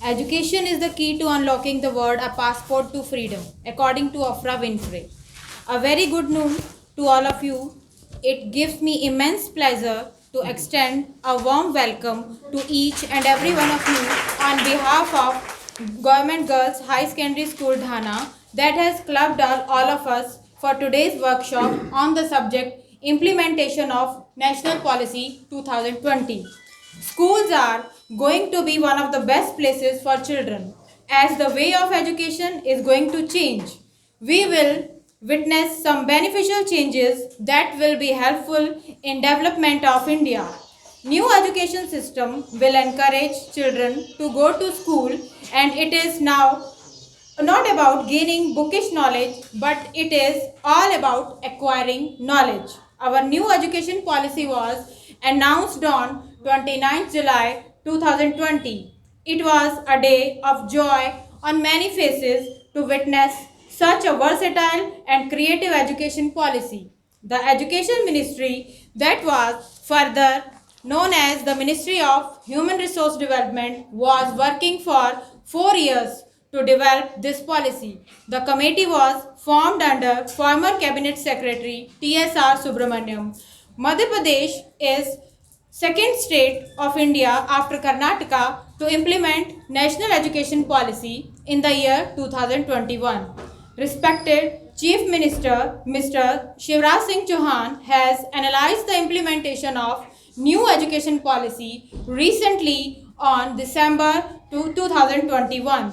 Education is the key to unlocking the world, a passport to freedom, according to Oprah Winfrey. A very good noon to all of you. It gives me immense pleasure to extend a warm welcome to each and every one of you on behalf of Government Girls High Secondary School Dhana that has clubbed all of us for today's workshop on the subject Implementation of National Policy 2020. Schools are going to be one of the best places for children as the way of education is going to change. We will witness some beneficial changes that will be helpful in development of India. New education system will encourage children to go to school, and it is now not about gaining bookish knowledge, but it is all about acquiring knowledge. Our new education policy was announced on 29th July 2020. It was a day of joy on many faces to witness such a versatile and creative education policy. The Education Ministry, that was further known as the Ministry of Human Resource Development, was working for 4 years to develop this policy. The committee was formed under former Cabinet Secretary T.S.R. Subramaniam. Madhya Pradesh is second state of India after Karnataka to implement national education policy in the year 2021. Respected Chief Minister Mr. Shivraj Singh Chauhan has analyzed the implementation of new education policy recently on December 2021.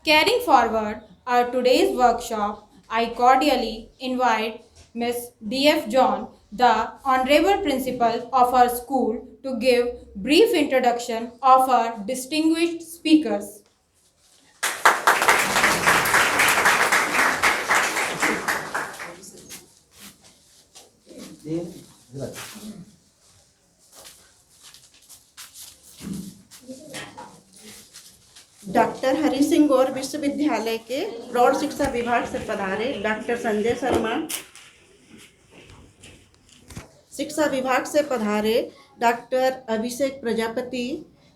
Carrying forward our today's workshop, I cordially invite Ms. D.F. John, the Honorable Principal of our school, to give brief introduction of our distinguished speakers. Doctor Hari Singh Gour विश्वविद्यालय के प्रौढ़ शिक्षा विभाग से पधारे doctor Sanjay Sharma, शिक्षा विभाग से पधारे डॉक्टर अभिषेक प्रजापति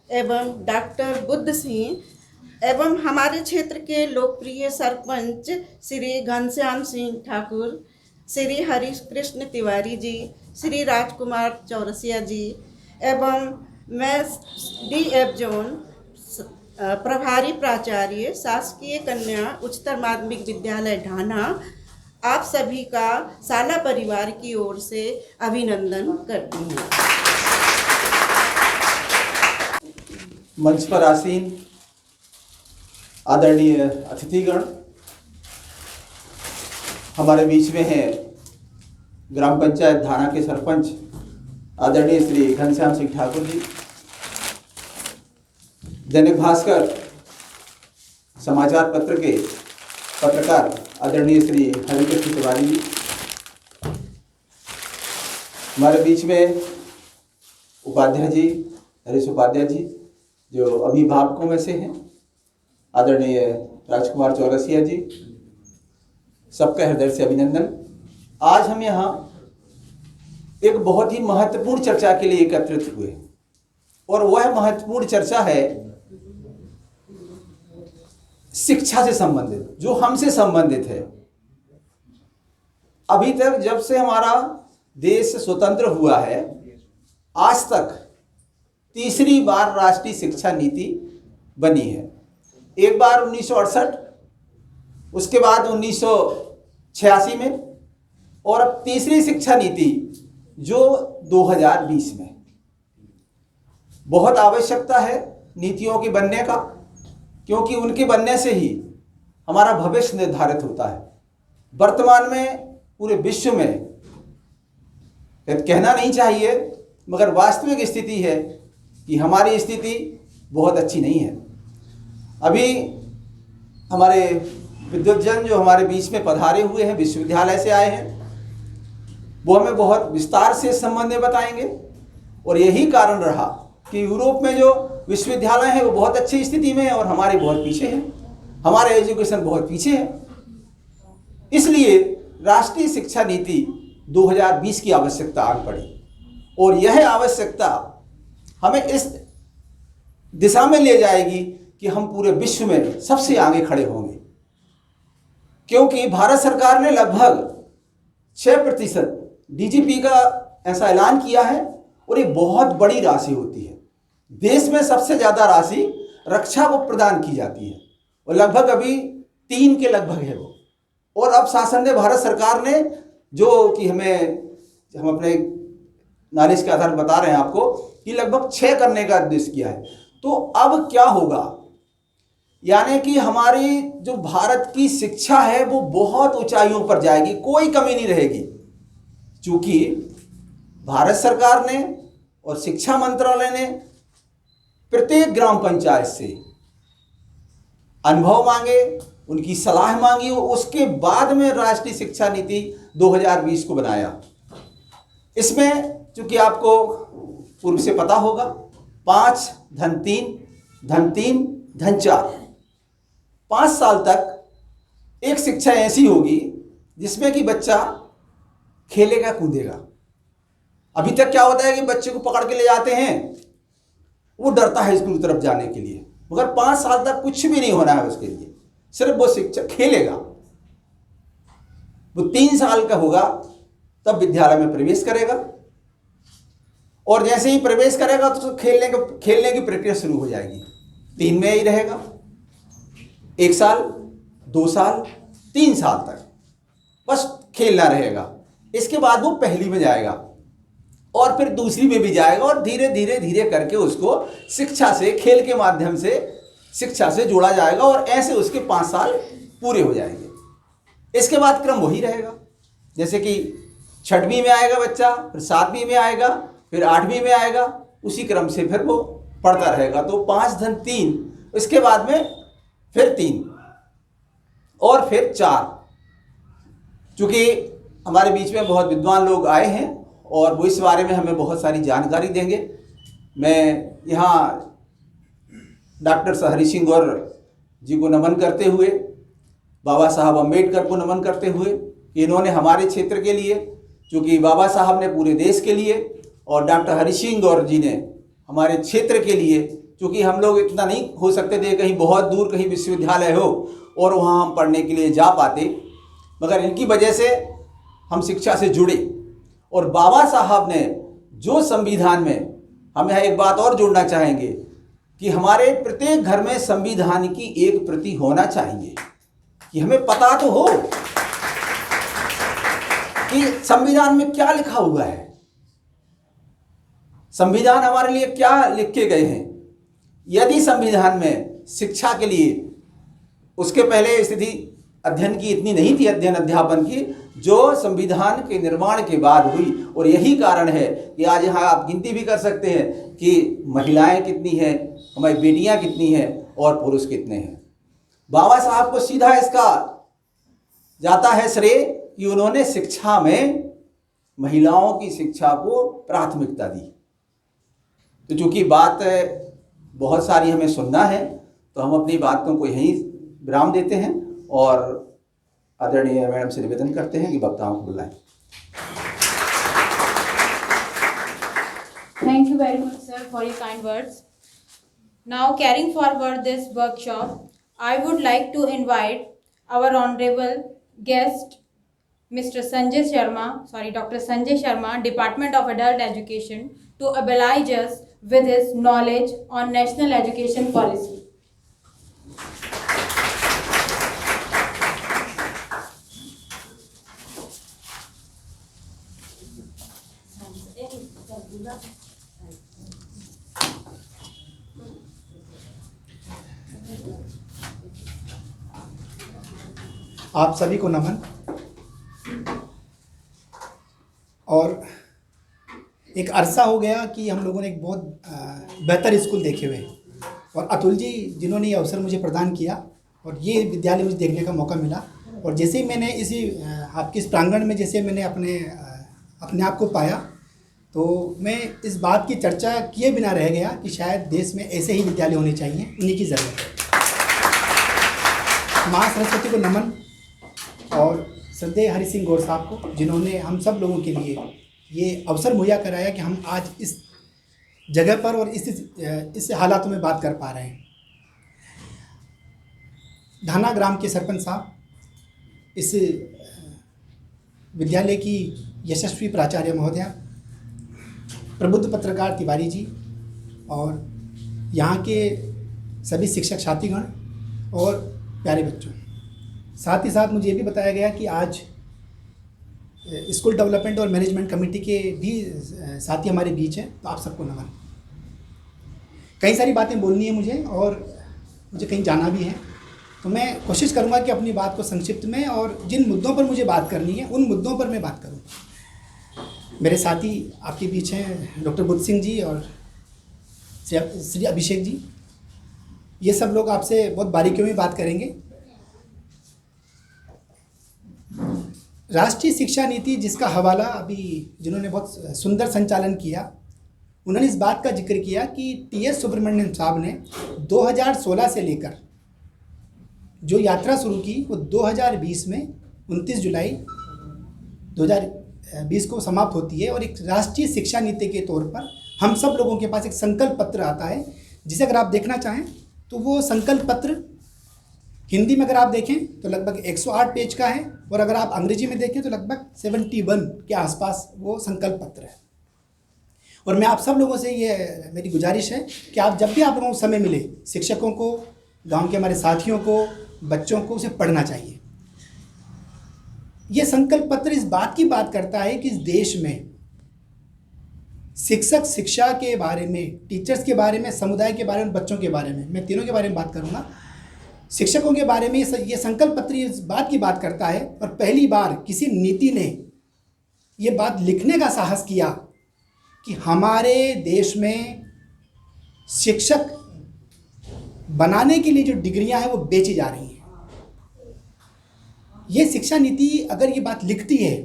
एवं डॉक्टर बुद्ध सिंह एवं हमारे क्षेत्र के लोकप्रिय सरपंच श्री घनश्याम सिंह ठाकुर, श्री हरि कृष्ण तिवारी जी, श्री राजकुमार चौरसिया जी एवं मैं D.F. जॉन, प्रभारी प्राचार्य शासकीय कन्या उच्चतर माध्यमिक विद्यालय ढाना, आप सभी का शाला परिवार की ओर से अभिनंदन करती हूँ। मंच पर आसीन आदरणीय अतिथिगण, हमारे बीच में हैं ग्राम पंचायत ढाना के सरपंच आदरणीय श्री घनश्याम सिंह ठाकुर जी, दैनिक भास्कर समाचार पत्र के पत्रकार आदरणीय श्री हरिकृष्ण तिवारी जी, हमारे बीच में उपाध्याय जी, हरीश उपाध्याय जी जो अभिभावकों में से हैं, आदरणीय राजकुमार चौरसिया जी, सबका हृदय से अभिनंदन। आज हम यहाँ एक बहुत ही महत्वपूर्ण चर्चा के लिए एकत्रित हुए और वह महत्वपूर्ण चर्चा है शिक्षा से संबंधित, जो हमसे संबंधित है। अभी तक जब से हमारा देश स्वतंत्र हुआ है, आज तक तीसरी बार राष्ट्रीय शिक्षा नीति बनी है। एक बार 1968, उसके बाद 1986 में, और अब तीसरी शिक्षा नीति जो 2020 में। बहुत आवश्यकता है नीतियों के बनने का, क्योंकि उनके बनने से ही हमारा भविष्य निर्धारित होता है। वर्तमान में पूरे विश्व में, कहना नहीं चाहिए मगर वास्तविक स्थिति है कि हमारी स्थिति बहुत अच्छी नहीं है। अभी हमारे विद्वज्जन जो हमारे बीच में पधारे हुए हैं, विश्वविद्यालय से आए हैं, वो हमें बहुत विस्तार से संबंध में बताएंगे। और यही कारण रहा कि यूरोप में जो विश्वविद्यालय हैं वो बहुत अच्छी स्थिति में है और हमारे बहुत पीछे हैं, हमारे एजुकेशन बहुत पीछे है। इसलिए राष्ट्रीय शिक्षा नीति 2020 की आवश्यकता आन पड़ी और यह आवश्यकता हमें इस दिशा में ले जाएगी कि हम पूरे विश्व में सबसे आगे खड़े होंगे। क्योंकि भारत सरकार ने लगभग 6% डीजीपी का ऐसा ऐलान किया है और ये बहुत बड़ी राशि होती है। देश में सबसे ज़्यादा राशि रक्षा को प्रदान की जाती है और लगभग अभी 3 के लगभग है वो। और अब शासन ने, भारत सरकार ने, जो कि हम अपने नॉलेज के आधार पर बता रहे हैं आपको कि लगभग 6 करने का आदेश किया है। तो अब क्या होगा, यानी कि हमारी जो भारत की शिक्षा है वो बहुत ऊंचाइयों पर जाएगी, कोई कमी नहीं रहेगी। चूंकि भारत सरकार ने और शिक्षा मंत्रालय ने प्रत्येक ग्राम पंचायत से अनुभव मांगे, उनकी सलाह मांगी, उसके बाद में राष्ट्रीय शिक्षा नीति 2020 को बनाया। इसमें चूंकि आपको पूर्व से पता होगा 5 धन 3 धन 4, 5 साल तक एक शिक्षा ऐसी होगी जिसमें कि बच्चा खेलेगा कूदेगा। अभी तक क्या होता है कि बच्चे को पकड़ के ले जाते हैं, वो डरता है स्कूल की तरफ जाने के लिए, मगर 5 साल तक कुछ भी नहीं होना है उसके लिए, सिर्फ वो शिक्षा खेलेगा। वो 3 साल का होगा तब विद्यालय में प्रवेश करेगा और जैसे ही प्रवेश करेगा तो खेलने की प्रक्रिया शुरू हो जाएगी। 3 में ही रहेगा, 1 साल, 2 साल, 3 साल तक बस खेलना रहेगा। इसके बाद वो पहली में जाएगा और फिर दूसरी में भी जाएगा और धीरे धीरे धीरे करके उसको शिक्षा से, खेल के माध्यम से शिक्षा से जोड़ा जाएगा और ऐसे उसके 5 साल पूरे हो जाएंगे। इसके बाद क्रम वही रहेगा, जैसे कि 6वीं में आएगा बच्चा, फिर 7वीं में आएगा, फिर 8वीं में आएगा, उसी क्रम से फिर वो पढ़ता रहेगा। तो 5 धन 3, इसके बाद में फिर 3 और फिर 4। चूँकि हमारे बीच में बहुत विद्वान लोग आए हैं और वो इस बारे में हमें बहुत सारी जानकारी देंगे। मैं यहाँ डॉक्टर हरि सिंह गौर जी को नमन करते हुए, बाबा साहब अम्बेडकर को नमन करते हुए कि इन्होंने हमारे क्षेत्र के लिए, चूँकि बाबा साहब ने पूरे देश के लिए और डॉक्टर हरि सिंह गौर जी ने हमारे क्षेत्र के लिए, चूँकि हम लोग इतना नहीं हो सकते थे कहीं बहुत दूर कहीं विश्वविद्यालय हो और वहाँ हम पढ़ने के लिए जा पाते, मगर इनकी वजह से हम शिक्षा से जुड़े। और बाबा साहब ने जो संविधान में, हम यहाँ एक बात और जोड़ना चाहेंगे कि हमारे प्रत्येक घर में संविधान की एक प्रति होना चाहिए, कि हमें पता तो हो कि संविधान में क्या लिखा हुआ है, संविधान हमारे लिए क्या लिख के गए हैं। यदि संविधान में शिक्षा के लिए, उसके पहले स्थिति अध्ययन की इतनी नहीं थी, अध्ययन अध्यापन की, जो संविधान के निर्माण के बाद हुई। और यही कारण है कि आज यहाँ आप गिनती भी कर सकते हैं कि महिलाएं कितनी हैं, हमारी बेटियां कितनी हैं और पुरुष कितने हैं। बाबा साहब को सीधा इसका जाता है श्रेय कि उन्होंने शिक्षा में महिलाओं की शिक्षा को प्राथमिकता दी। तो चूंकि बात बहुत सारी हमें सुनना है, तो हम अपनी बातों को यहीं विराम देते हैं और आदरणीय मैडम से निवेदन करते हैं कि वक्ताओं को बुलाएं। Thank you very much, sir, for your kind words. Now, carrying forward this workshop, I would like to invite our honorable guest, Dr. Sanjay Sharma, Department of Adult Education, to oblige us with his knowledge on national education policy. आप सभी को नमन। और एक अरसा हो गया कि हम लोगों ने एक बहुत बेहतर स्कूल देखे हुए हैं, और अतुल जी जिन्होंने ये अवसर मुझे प्रदान किया और ये विद्यालय मुझे देखने का मौका मिला, और जैसे ही मैंने इसी आपके इस प्रांगण में जैसे मैंने अपने आप को पाया, तो मैं इस बात की चर्चा किए बिना रह गया कि शायद देश में ऐसे ही विद्यालय होने चाहिए, उन्हीं की ज़रूरत है। माँ सरस्वती को नमन और श्रद्धेय हरि सिंह गौर साहब को, जिन्होंने हम सब लोगों के लिए ये अवसर मुहैया कराया कि हम आज इस जगह पर और इस हालातों में बात कर पा रहे हैं। धाना ग्राम के सरपंच साहब, इस विद्यालय की यशस्वी प्राचार्य महोदया, प्रबुद्ध पत्रकार तिवारी जी और यहाँ के सभी शिक्षक साथीगण और प्यारे बच्चों, साथ ही साथ मुझे ये भी बताया गया कि आज स्कूल डेवलपमेंट और मैनेजमेंट कमेटी के भी साथी हमारे बीच हैं, तो आप सबको नमन। कई सारी बातें बोलनी है मुझे और मुझे कहीं जाना भी है, तो मैं कोशिश करूंगा कि अपनी बात को संक्षिप्त में और जिन मुद्दों पर मुझे बात करनी है उन मुद्दों पर मैं बात करूं। मेरे साथी आपके बीच हैं डॉक्टर बुद्ध सिंह जी और श्री अभिषेक जी। ये सब लोग आपसे बहुत बारीकियों में बात करेंगे। राष्ट्रीय शिक्षा नीति, जिसका हवाला अभी जिन्होंने बहुत सुंदर संचालन किया, उन्होंने इस बात का जिक्र किया कि टी.एस. सुब्रमण्यम साहब ने 2016 से लेकर जो यात्रा शुरू की वो 2020 में 29 जुलाई 2020 को समाप्त होती है और एक राष्ट्रीय शिक्षा नीति के तौर पर हम सब लोगों के पास एक संकल्प पत्र आता है, जिसे अगर आप देखना चाहें तो वो संकल्प पत्र हिंदी में अगर आप देखें तो लगभग 108 पेज का है और अगर आप अंग्रेजी में देखें तो लगभग 71 के आसपास वो संकल्प पत्र है। और मैं आप सब लोगों से ये मेरी गुजारिश है कि आप जब भी आप लोगों को समय मिले, शिक्षकों को, गांव के हमारे साथियों को, बच्चों को उसे पढ़ना चाहिए। ये संकल्प पत्र इस बात की बात करता है कि इस देश में शिक्षक शिक्षा के बारे में, टीचर्स के बारे में, समुदाय के बारे में, बच्चों के बारे में, मैं तीनों के बारे में बात करूंगा। शिक्षकों के बारे में ये संकल्प पत्र इस बात की बात करता है और पहली बार किसी नीति ने ये बात लिखने का साहस किया कि हमारे देश में शिक्षक बनाने के लिए जो डिग्रियां हैं वो बेची जा रही हैं। ये शिक्षा नीति अगर ये बात लिखती है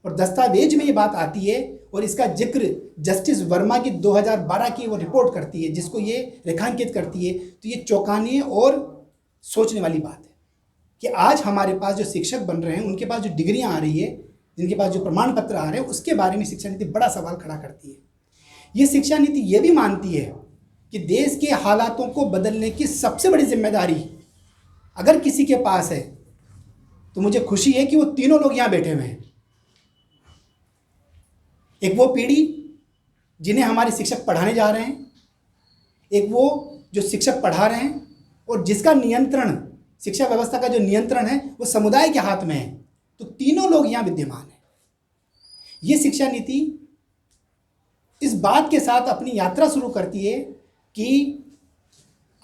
और दस्तावेज में ये बात आती है और इसका जिक्र जस्टिस वर्मा की 2012 की वो रिपोर्ट करती है, जिसको ये रेखांकित करती है, तो ये चौंकाने और सोचने वाली बात है कि आज हमारे पास जो शिक्षक बन रहे हैं उनके पास जो डिग्रियां आ रही है, जिनके पास जो प्रमाण पत्र आ रहे हैं, उसके बारे में शिक्षा नीति बड़ा सवाल खड़ा करती है। ये शिक्षा नीति ये भी मानती है कि देश के हालातों को बदलने की सबसे बड़ी जिम्मेदारी अगर किसी के पास है तो मुझे खुशी है कि वो तीनों लोग यहाँ बैठे हुए हैं। एक वो पीढ़ी जिन्हें हमारे शिक्षक पढ़ाने जा रहे हैं, एक वो जो शिक्षक पढ़ा रहे हैं और जिसका नियंत्रण, शिक्षा व्यवस्था का जो नियंत्रण है वो समुदाय के हाथ में है। तो तीनों लोग यहाँ विद्यमान हैं। ये शिक्षा नीति इस बात के साथ अपनी यात्रा शुरू करती है कि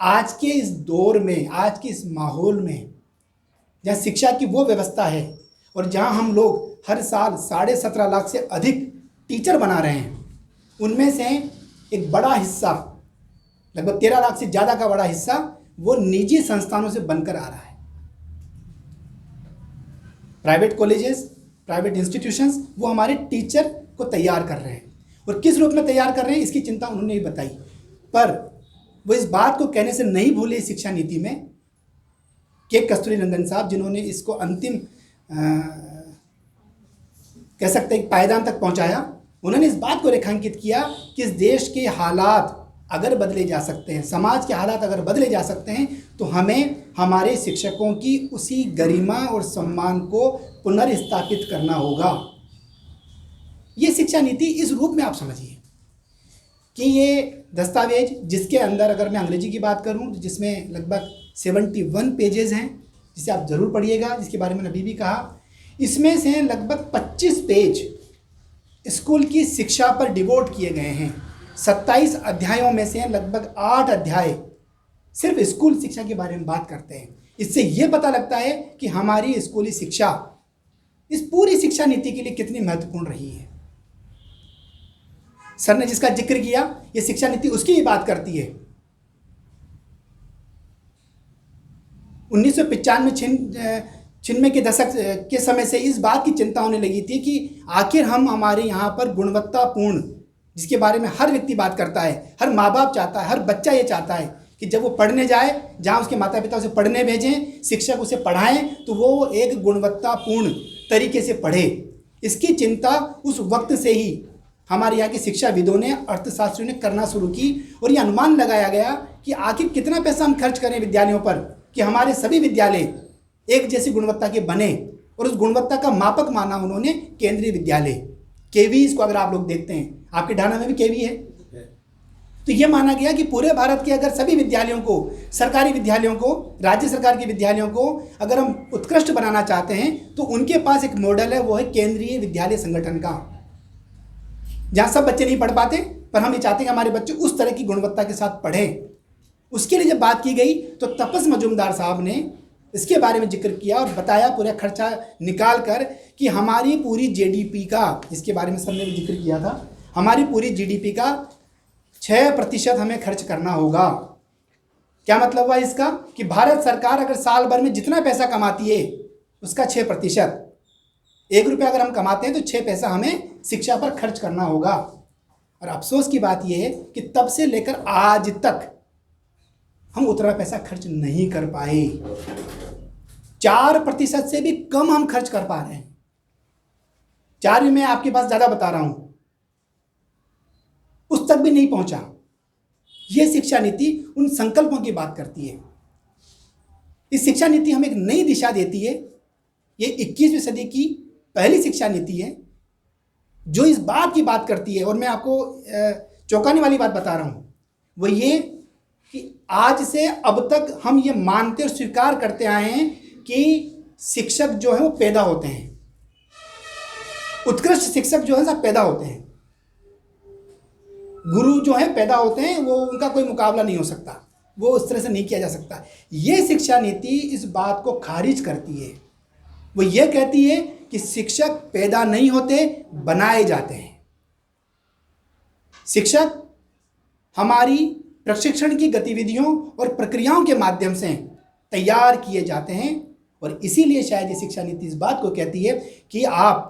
आज के इस दौर में, आज के इस माहौल में जहाँ शिक्षा की वो व्यवस्था है और जहाँ हम लोग हर साल 17.5 लाख से अधिक टीचर बना रहे हैं, उनमें से एक बड़ा हिस्सा, लगभग 13 लाख से ज़्यादा का बड़ा हिस्सा वो निजी संस्थानों से बनकर आ रहा है। प्राइवेट कॉलेजेस, प्राइवेट इंस्टीट्यूशंस वो हमारे टीचर को तैयार कर रहे हैं और किस रूप में तैयार कर रहे हैं इसकी चिंता उन्होंने ही बताई। पर वो इस बात को कहने से नहीं भूले शिक्षा नीति में के कस्तूरी रंगन साहब, जिन्होंने इसको अंतिम कह सकते हैं पायदान तक पहुंचाया। उन्होंने इस बात को रेखांकित किया कि इस देश के हालात अगर बदले जा सकते हैं, समाज के हालात अगर बदले जा सकते हैं, तो हमें हमारे शिक्षकों की उसी गरिमा और सम्मान को पुनर्स्थापित करना होगा। ये शिक्षा नीति इस रूप में आप समझिए कि ये दस्तावेज, जिसके अंदर अगर मैं अंग्रेजी की बात करूं तो जिसमें लगभग 71 पेजेस हैं, जिसे आप ज़रूर पढ़िएगा, जिसके बारे में अभी भी कहा। इसमें से लगभग 25 पेज स्कूल की शिक्षा पर डिवोट किए गए हैं। 27 अध्यायों में से लगभग 8 अध्याय सिर्फ स्कूल शिक्षा के बारे में बात करते हैं। इससे ये पता लगता है कि हमारी स्कूली शिक्षा इस पूरी शिक्षा नीति के लिए कितनी महत्वपूर्ण रही है। सर ने जिसका जिक्र किया, ये शिक्षा नीति उसकी ही बात करती है। 1995 छिन्नवे के दशक के समय से इस बात की चिंता होने लगी थी कि आखिर हम हमारे यहाँ पर गुणवत्तापूर्ण, जिसके बारे में हर व्यक्ति बात करता है, हर माँ बाप चाहता है, हर बच्चा ये चाहता है कि जब वो पढ़ने जाए, जहाँ उसके माता पिता उसे पढ़ने भेजें, शिक्षक उसे पढ़ाएं, तो वो एक गुणवत्तापूर्ण तरीके से पढ़े। इसकी चिंता उस वक्त से ही हमारे यहाँ के शिक्षाविदों ने, अर्थशास्त्रियों ने करना शुरू की और ये अनुमान लगाया गया कि आखिर कितना पैसा हम खर्च करें विद्यालयों पर कि हमारे सभी विद्यालय एक जैसी गुणवत्ता के बने। और उस गुणवत्ता का मापक माना उन्होंने केंद्रीय विद्यालय, केवी। इसको अगर आप लोग देखते हैं, आपके ढाना में भी केवी है, तो ये माना गया कि पूरे भारत के अगर सभी विद्यालयों को, सरकारी विद्यालयों को, राज्य सरकार के विद्यालयों को अगर हम उत्कृष्ट बनाना चाहते हैं तो उनके पास एक मॉडल है, वो है केंद्रीय विद्यालय संगठन का, जहाँ सब बच्चे नहीं पढ़ पाते पर हम ये चाहते हैं कि हमारे बच्चे उस तरह की गुणवत्ता के साथ पढ़ें। उसके लिए जब बात की गई तो तपस मजूमदार साहब ने इसके बारे में जिक्र किया और बताया पूरा खर्चा निकाल कर कि हमारी पूरी जीडीपी का, इसके बारे में सबने भी जिक्र किया था, हमारी पूरी जीडीपी का 6% हमें खर्च करना होगा। क्या मतलब हुआ इसका कि भारत सरकार अगर साल भर में जितना पैसा कमाती है उसका 6%, 1 रुपया अगर हम कमाते हैं तो 6 पैसा हमें शिक्षा पर खर्च करना होगा। और अफसोस की बात यह है कि तब से लेकर आज तक हम उतना पैसा खर्च नहीं कर पाए। 4% से भी कम हम खर्च कर पा रहे हैं। 4 मैं आपके पास ज़्यादा बता रहा हूं, उस तक भी नहीं पहुंचा। यह शिक्षा नीति उन संकल्पों की बात करती है। इस शिक्षा नीति हमें एक नई दिशा देती है। ये 21वीं सदी की पहली शिक्षा नीति है जो इस बात की बात करती है, और मैं आपको चौंकाने वाली बात बता रहा हूं, वो ये कि आज से अब तक हम ये मानते और स्वीकार करते आए हैं कि शिक्षक जो है वो पैदा होते हैं, उत्कृष्ट शिक्षक जो है सब पैदा होते हैं, गुरु जो है पैदा होते हैं, वो उनका कोई मुकाबला नहीं हो सकता, वो उस तरह से नहीं किया जा सकता। ये शिक्षा नीति इस बात को खारिज करती है। वो ये कहती है कि शिक्षक पैदा नहीं होते, बनाए जाते हैं। शिक्षक हमारी प्रशिक्षण की गतिविधियों और प्रक्रियाओं के माध्यम से तैयार किए जाते हैं। और इसीलिए शायद ये शिक्षा नीति इस बात को कहती है कि आप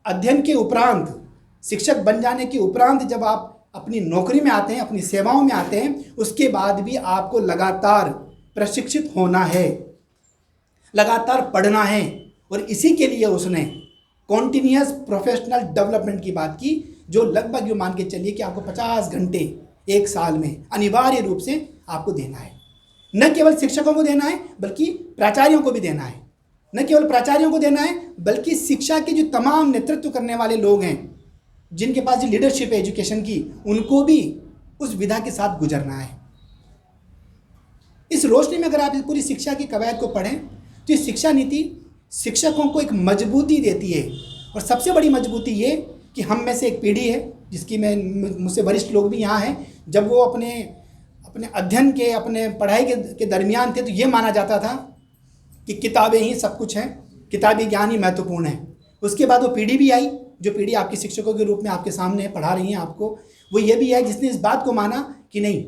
अध्ययन के उपरांत, शिक्षक बन जाने के उपरांत जब आप अपनी नौकरी में आते हैं, अपनी सेवाओं में आते हैं, उसके बाद भी आपको लगातार प्रशिक्षित होना है, लगातार पढ़ना है। और इसी के लिए उसने कॉन्टिन्यूअस प्रोफेशनल डेवलपमेंट की बात की, जो लगभग यूँ मान के चलिए कि आपको 50 घंटे एक साल में अनिवार्य रूप से आपको देना है। न केवल शिक्षकों को देना है बल्कि प्राचार्यों को भी देना है। न केवल प्राचार्यों को देना है बल्कि शिक्षा के जो तमाम नेतृत्व करने वाले लोग हैं, जिनके पास जो लीडरशिप है एजुकेशन की, उनको भी उस विधा के साथ गुजरना है। इस रोशनी में अगर आप इस पूरी शिक्षा की कवायद को पढ़ें तो ये शिक्षा नीति शिक्षकों को एक मजबूती देती है। और सबसे बड़ी मजबूती ये कि हम में से एक पीढ़ी है जिसकी मुझसे वरिष्ठ लोग भी यहाँ हैं, जब वो अपने अध्ययन के, अपने पढ़ाई के दरमियान थे तो ये माना जाता था कि किताबें ही सब कुछ हैं, किताबी ज्ञान ही महत्वपूर्ण है। उसके बाद वो पीढ़ी भी आई, जो पीढ़ी आपके शिक्षकों के रूप में आपके सामने पढ़ा रही हैं आपको, वो ये भी है जिसने इस बात को माना कि नहीं,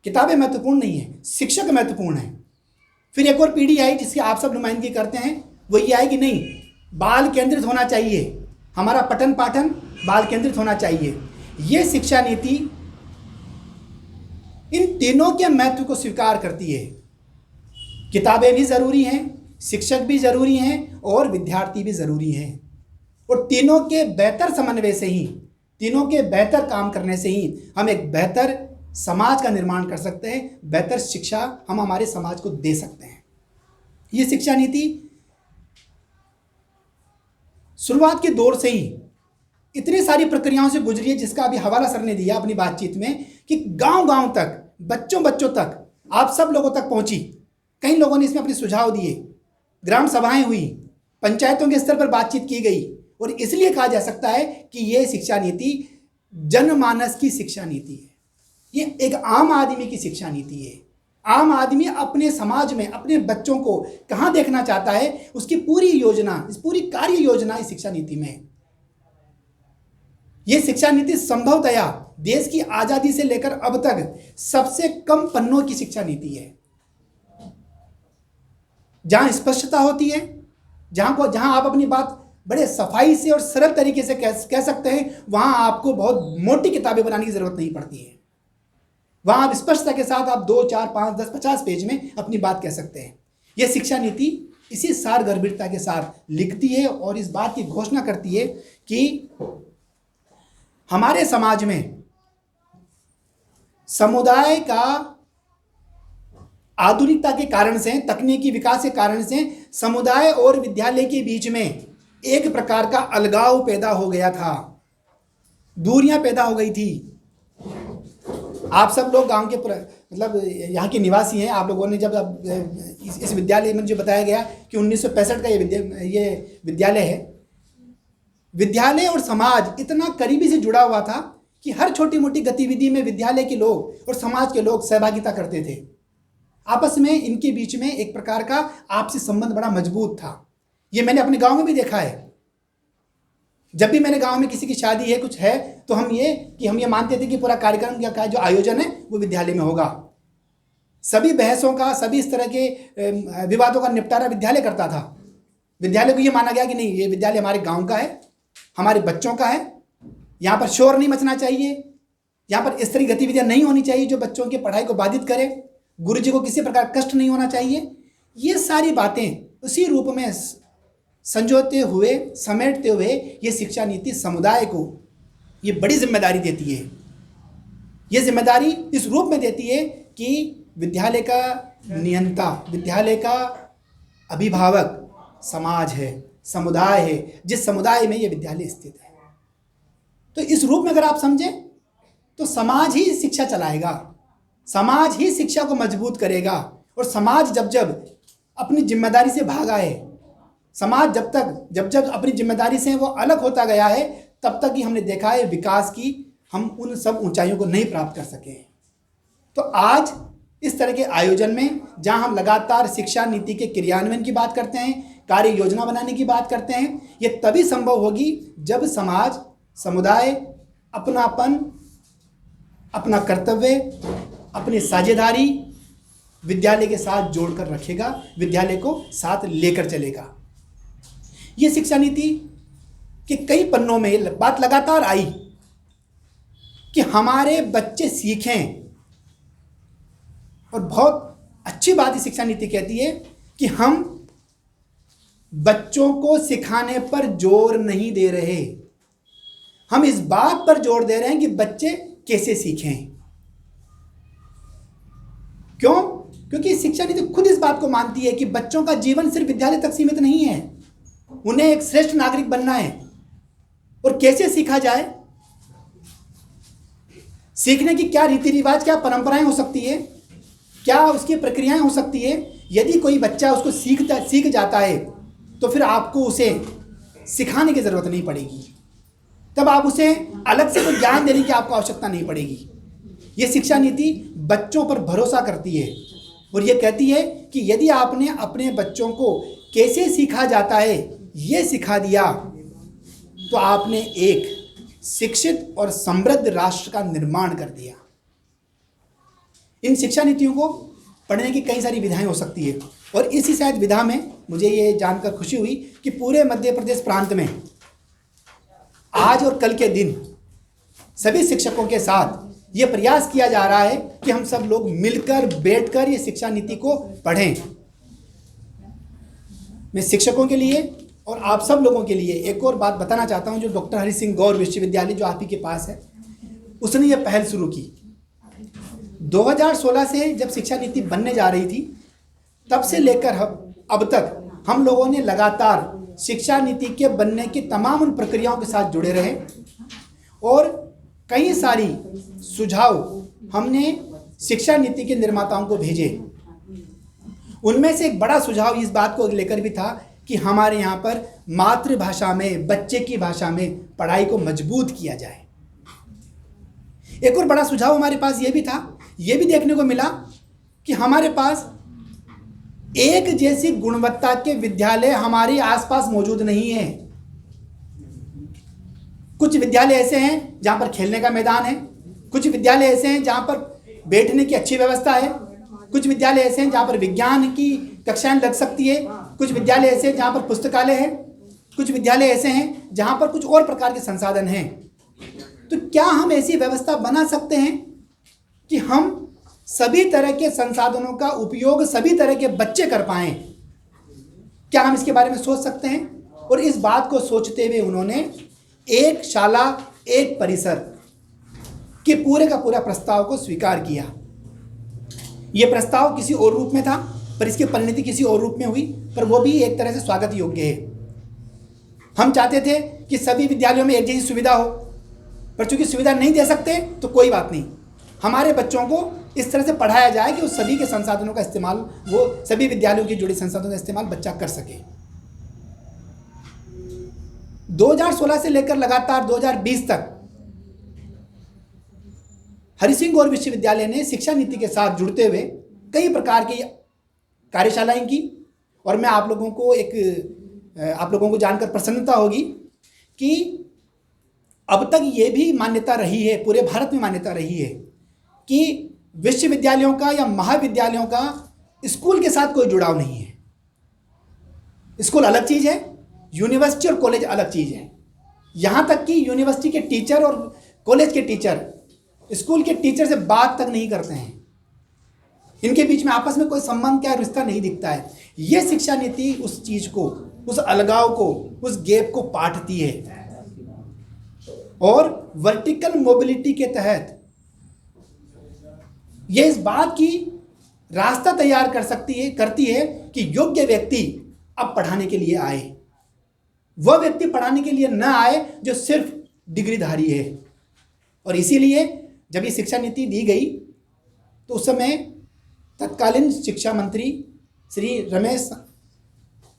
किताबें महत्वपूर्ण नहीं है, शिक्षक महत्वपूर्ण है। फिर एक और पीढ़ी आई जिसकी आप सब नुमाइंदगी करते हैं, वो ये आई कि नहीं, बाल केंद्रित होना चाहिए, हमारा पठन पाठन बाल केंद्रित होना चाहिए। ये शिक्षा नीति इन तीनों के महत्व को स्वीकार करती है। किताबें भी ज़रूरी हैं, शिक्षक भी ज़रूरी हैं और विद्यार्थी भी ज़रूरी हैं। और तीनों के बेहतर समन्वय से ही, तीनों के बेहतर काम करने से ही हम एक बेहतर समाज का निर्माण कर सकते हैं, बेहतर शिक्षा हम हमारे समाज को दे सकते हैं। ये शिक्षा नीति शुरुआत के दौर से ही इतनी सारी प्रक्रियाओं से गुजरी है, जिसका अभी हवाला सर ने दिया अपनी बातचीत में, कि गांव-गांव तक, बच्चों तक, आप सब लोगों तक पहुंची। कई लोगों ने इसमें अपने सुझाव दिए, ग्राम सभाएं हुई, पंचायतों के स्तर पर बातचीत की गई। और इसलिए कहा जा सकता है कि यह शिक्षा नीति जनमानस की शिक्षा नीति है। ये एक आम आदमी की शिक्षा नीति है। आम आदमी अपने समाज में अपने बच्चों को कहाँ देखना चाहता है, उसकी पूरी योजना, इस पूरी कार्य योजना इस शिक्षा नीति में है। ये शिक्षा नीति संभवतया देश की आज़ादी से लेकर अब तक सबसे कम पन्नों की शिक्षा नीति है, जहां स्पष्टता होती है, जहां आप अपनी बात बड़े सफाई से और सरल तरीके से कह सकते हैं। वहां आपको बहुत मोटी किताबें बनाने की जरूरत नहीं पड़ती है। वहां आप स्पष्टता के साथ आप 2, 4, 5, 10, 50 पेज में अपनी बात कह सकते हैं। यह शिक्षा नीति इसी सार गंभीरता के साथ लिखती है और इस बात की घोषणा करती है कि हमारे समाज में समुदाय का आधुनिकता के कारण से, तकनीकी विकास के कारण से समुदाय और विद्यालय के बीच में एक प्रकार का अलगाव पैदा हो गया था, दूरियां पैदा हो गई थी। आप सब लोग गांव के मतलब यहाँ के निवासी हैं। आप लोगों ने जब इस विद्यालय में जो बताया गया कि 1965 का ये विद्यालय है, विद्यालय और समाज इतना करीबी से जुड़ा हुआ था कि हर छोटी मोटी गतिविधि में विद्यालय के लोग और समाज के लोग सहभागिता करते थे। आपस में इनके बीच में एक प्रकार का आपसी संबंध बड़ा मजबूत था। ये मैंने अपने गांव में भी देखा है। जब भी मैंने गांव में किसी की शादी है, कुछ है, तो हम ये मानते थे कि पूरा कार्यक्रम का जो आयोजन है वो विद्यालय में होगा। सभी बहसों का, सभी इस तरह के विवादों का निपटारा विद्यालय करता था। विद्यालय को ये माना गया कि नहीं, ये विद्यालय हमारे गांव का है, हमारे बच्चों का है, यहाँ पर शोर नहीं मचना चाहिए, यहाँ पर इस तरह की गतिविधियाँ नहीं होनी चाहिए जो बच्चों की पढ़ाई को बाधित करे, गुरु जी को किसी प्रकार कष्ट नहीं होना चाहिए। ये सारी बातें उसी रूप में संजोते हुए, समेटते हुए ये शिक्षा नीति समुदाय को ये बड़ी जिम्मेदारी देती है। ये जिम्मेदारी इस रूप में देती है कि विद्यालय का नियंता, विद्यालय का अभिभावक समाज है, समुदाय है, जिस समुदाय में ये विद्यालय स्थित है। तो इस रूप में अगर आप समझें तो समाज ही शिक्षा चलाएगा, समाज ही शिक्षा को मजबूत करेगा। और समाज जब अपनी जिम्मेदारी से भाग आए, समाज जब अपनी जिम्मेदारी से वो अलग होता गया है, तब तक ही हमने देखा है विकास की हम उन सब ऊंचाइयों को नहीं प्राप्त कर सके। तो आज इस तरह के आयोजन में जहां हम लगातार शिक्षा नीति के क्रियान्वयन की बात करते हैं, कार्य योजना बनाने की बात करते हैं, ये तभी संभव होगी जब समाज, समुदाय अपनापन, अपना कर्तव्य, अपनी साझेदारी विद्यालय के साथ जोड़कर रखेगा, विद्यालय को साथ लेकर चलेगा। ये शिक्षा नीति के कई पन्नों में बात लगातार आई कि हमारे बच्चे सीखें। और बहुत अच्छी बात ये शिक्षा नीति कहती है कि हम बच्चों को सिखाने पर जोर नहीं दे रहे, हम इस बात पर जोर दे रहे हैं कि बच्चे कैसे सीखें। क्यों? क्योंकि शिक्षा नीति खुद इस बात को मानती है कि बच्चों का जीवन सिर्फ विद्यालय तक सीमित नहीं है, उन्हें एक श्रेष्ठ नागरिक बनना है। और कैसे सीखा जाए, सीखने की क्या रीति रिवाज, क्या परंपराएं हो सकती है, क्या उसकी प्रक्रियाएं हो सकती है। यदि कोई बच्चा उसको सीख जाता है तो फिर आपको उसे सिखाने की ज़रूरत नहीं पड़ेगी, तब आप उसे अलग से कोई ज्ञान देने की आपको आवश्यकता नहीं पड़ेगी। ये शिक्षा नीति बच्चों पर भरोसा करती है और ये कहती है कि यदि आपने अपने बच्चों को कैसे सीखा जाता है ये सिखा दिया तो आपने एक शिक्षित और समृद्ध राष्ट्र का निर्माण कर दिया। इन शिक्षा नीतियों को पढ़ने की कई सारी विधाएं हो सकती है और इसी शायद विधा में मुझे ये जानकर खुशी हुई कि पूरे मध्य प्रदेश प्रांत में आज और कल के दिन सभी शिक्षकों के साथ ये प्रयास किया जा रहा है कि हम सब लोग मिलकर बैठकर ये शिक्षा नीति को पढ़ें। मैं शिक्षकों के लिए और आप सब लोगों के लिए एक और बात बताना चाहता हूं, जो डॉक्टर हरि सिंह गौर विश्वविद्यालय जो आप ही के पास है, उसने ये पहल शुरू की। 2016 से जब शिक्षा नीति बनने जा रही थी, तब से लेकर अब तक हम लोगों ने लगातार शिक्षा नीति के बनने की तमाम उन प्रक्रियाओं के साथ जुड़े रहे और कई सारी सुझाव हमने शिक्षा नीति के निर्माताओं को भेजे। उनमें से एक बड़ा सुझाव इस बात को लेकर भी था कि हमारे यहाँ पर मातृभाषा में, बच्चे की भाषा में पढ़ाई को मजबूत किया जाए। एक और बड़ा सुझाव हमारे पास ये भी था, ये भी देखने को मिला कि हमारे पास एक जैसी गुणवत्ता के विद्यालय हमारे आसपास मौजूद नहीं है। कुछ विद्यालय ऐसे हैं जहाँ पर खेलने का मैदान है, कुछ विद्यालय ऐसे हैं जहाँ पर बैठने की अच्छी व्यवस्था है, कुछ विद्यालय ऐसे हैं जहाँ पर विज्ञान की कक्षाएं लग सकती है, कुछ विद्यालय ऐसे हैं जहाँ पर पुस्तकालय है, कुछ विद्यालय ऐसे हैं जहाँ पर कुछ और प्रकार के संसाधन हैं। तो क्या हम ऐसी व्यवस्था बना सकते हैं कि हम सभी तरह के संसाधनों का उपयोग सभी तरह के बच्चे कर पाएं? क्या हम इसके बारे में सोच सकते हैं? और इस बात को सोचते हुए उन्होंने एक शाला एक परिसर के पूरे का पूरा प्रस्ताव को स्वीकार किया। ये प्रस्ताव किसी और रूप में था, पर इसकी परिणति किसी और रूप में हुई, पर वो भी एक तरह से स्वागत योग्य है। हम चाहते थे कि सभी विद्यालयों में एक जैसी सुविधा हो, पर चूंकि सुविधा नहीं दे सकते तो कोई बात नहीं, हमारे बच्चों को इस तरह से पढ़ाया जाए कि उस सभी के संसाधनों का इस्तेमाल, वो सभी विद्यालयों की जुड़ी संसाधनों का इस्तेमाल बच्चा कर सके। 2016 से लेकर लगातार 2020 तक हरि सिंह गौर विश्वविद्यालय ने शिक्षा नीति के साथ जुड़ते हुए कई प्रकार की कार्यशालाएं की, और मैं आप लोगों को जानकर प्रसन्नता होगी कि अब तक ये भी मान्यता रही है, पूरे भारत में मान्यता रही है कि विश्वविद्यालयों का या महाविद्यालयों का स्कूल के साथ कोई जुड़ाव नहीं है। स्कूल अलग चीज़ है, यूनिवर्सिटी और कॉलेज अलग चीज़ है। यहाँ तक कि यूनिवर्सिटी के टीचर और कॉलेज के टीचर स्कूल के टीचर से बात तक नहीं करते हैं, इनके बीच में आपस में कोई संबंध क्या रिश्ता नहीं दिखता है। यह शिक्षा नीति उस चीज़ को, उस अलगाव को, उस गैप को पाटती है और वर्टिकल मोबिलिटी के तहत यह इस बात की रास्ता तैयार करती है कि योग्य व्यक्ति अब पढ़ाने के लिए आए। वह व्यक्ति पढ़ाने के लिए न आए जो सिर्फ डिग्रीधारी है। और इसीलिए जब ये शिक्षा नीति दी गई तो उस समय तत्कालीन शिक्षा मंत्री श्री रमेश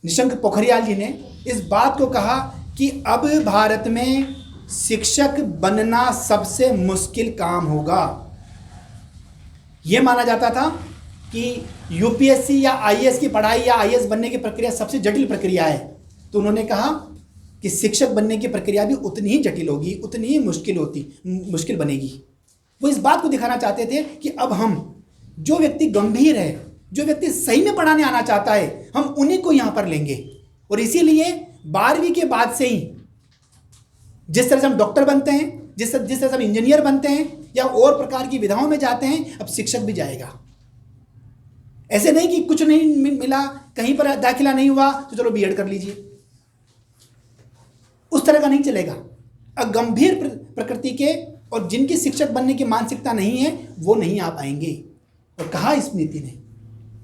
निशंक पोखरियाल जी ने इस बात को कहा कि अब भारत में शिक्षक बनना सबसे मुश्किल काम होगा। यह माना जाता था कि यूपीएससी या आईएएस की पढ़ाई या आईएएस बनने की प्रक्रिया सबसे जटिल प्रक्रिया है, तो उन्होंने कहा कि शिक्षक बनने की प्रक्रिया भी उतनी ही जटिल होगी, उतनी ही मुश्किल बनेगी। वो इस बात को दिखाना चाहते थे कि अब हम, जो व्यक्ति गंभीर है, जो व्यक्ति सही में पढ़ाने आना चाहता है, हम उन्हीं को यहाँ पर लेंगे। और इसीलिए 12वीं के बाद से ही जिस तरह से हम डॉक्टर बनते हैं, जिस तरह से हम इंजीनियर बनते हैं या और प्रकार की विधाओं में जाते हैं, अब शिक्षक भी जाएगा। ऐसे नहीं कि कुछ नहीं मिला, कहीं पर दाखिला नहीं हुआ तो चलो बीएड कर लीजिए, उस तरह का नहीं चलेगा। गंभीर प्रकृति के और जिनकी शिक्षक बनने की मानसिकता नहीं है वो नहीं आ पाएंगे। और कहा इस नीति ने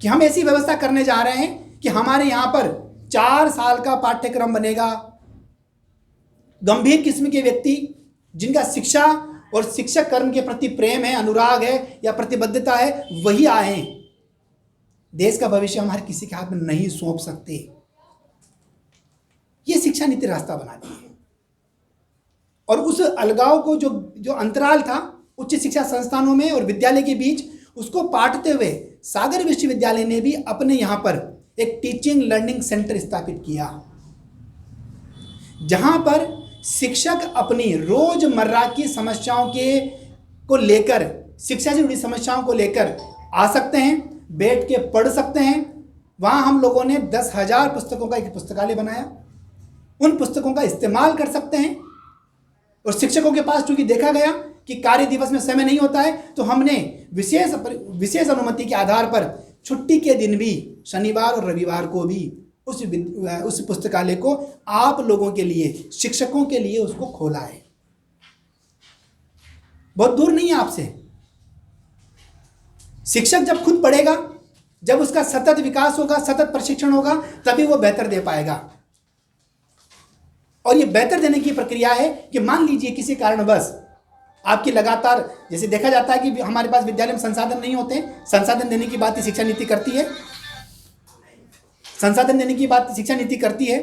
कि हम ऐसी व्यवस्था करने जा रहे हैं कि हमारे यहाँ पर 4 साल का पाठ्यक्रम बनेगा। गंभीर किस्म के व्यक्ति जिनका शिक्षा और शिक्षक कर्म के प्रति प्रेम है, अनुराग है या प्रतिबद्धता है, वही आए। देश का भविष्य हमारे किसी के हाथ में नहीं सौंप सकते। ये शिक्षा नीति रास्ता बनाती है। और उस अलगाव को, जो अंतराल था उच्च शिक्षा संस्थानों में और विद्यालय के बीच, उसको पाटते हुए सागर विश्वविद्यालय ने भी अपने यहाँ पर एक टीचिंग लर्निंग सेंटर स्थापित किया, जहाँ पर शिक्षक अपनी रोजमर्रा की समस्याओं को लेकर, शिक्षा से जुड़ी समस्याओं को लेकर आ सकते हैं, बैठ के पढ़ सकते हैं। वहाँ हम लोगों ने 10,000 पुस्तकों का एक पुस्तकालय बनाया, उन पुस्तकों का इस्तेमाल कर सकते हैं। और शिक्षकों के पास चूंकि देखा गया कि कार्य दिवस में समय नहीं होता है, तो हमने विशेष अनुमति के आधार पर छुट्टी के दिन भी, शनिवार और रविवार को भी उस पुस्तकालय को आप लोगों के लिए, शिक्षकों के लिए उसको खोला है। बहुत दूर नहीं है आपसे। शिक्षक जब खुद पढ़ेगा, जब उसका सतत विकास होगा, सतत प्रशिक्षण होगा, तभी वो बेहतर दे पाएगा। और ये बेहतर देने की प्रक्रिया है कि मान लीजिए किसी कारणवश आपकी लगातार, जैसे देखा जाता है कि हमारे पास विद्यालय में संसाधन नहीं होते, संसाधन देने की बात शिक्षा नीति करती है, संसाधन देने की बात शिक्षा नीति करती है।